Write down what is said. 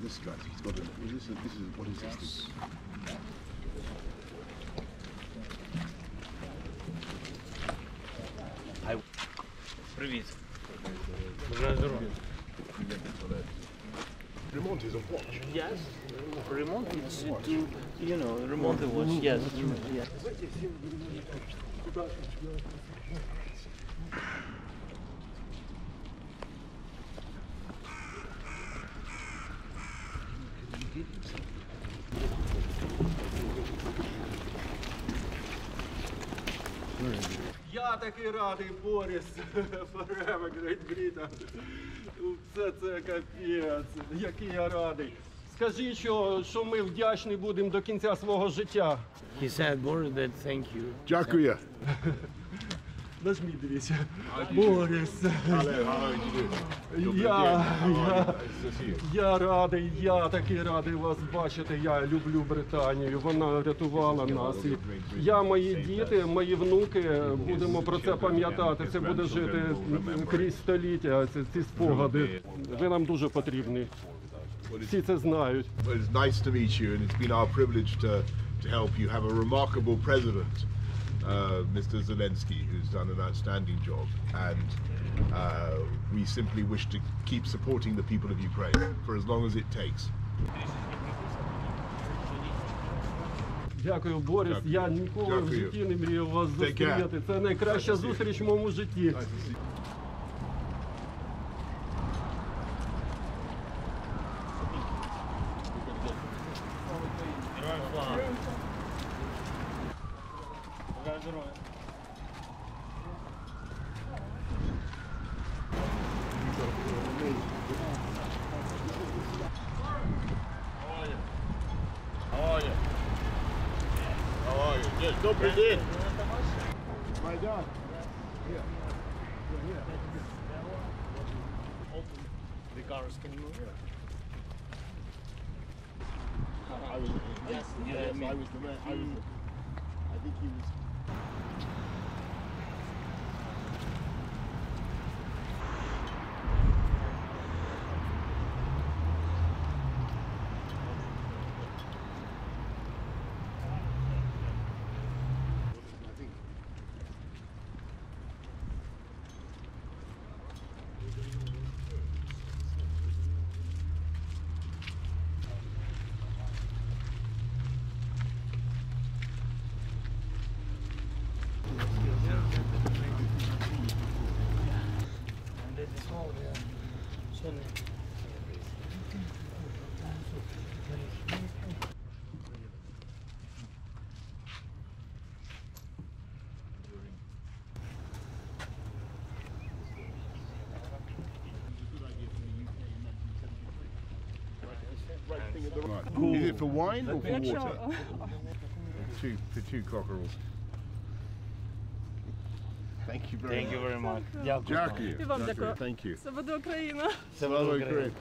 this guy? He's got a. This is what is this thing? Привіт. Remont is a watch. Yes, remote is to, you know, remote the watch. Yes, yes. Я такий радий, Борис, forever Great Britain. Це капець, який я радий. Скажіть, що ми вдячні будемо до кінця свого життя. He said, Boris, that thank you. Дякую. Нажмі, дивіться. Борис. Я радий, я такий радий вас бачити. Я люблю Британію, вона рятувала нас. І я, мої діти, мої внуки будемо про це пам'ятати. Це буде жити крізь століття, ці спогади. Ви нам дуже потрібні. Всі це знають. Well, it's nice to meet you, and it's been our privilege to help you have a remarkable president, Mr. Zelensky, who's done an outstanding job, and we simply wish to keep supporting the people of Ukraine for as long as it takes. Дякую, Борис. Я ніколи в житті не мріяв вас зустріти. Це найкраща зустріч в моєму житті. Добрый день. The cars can move here. I think he was. Is it for wine or for water? For two cockerels. Thank you very much. Thank you very much. Дякую. І вам дякую. Thank you. Це буде Україна. Слава Україні.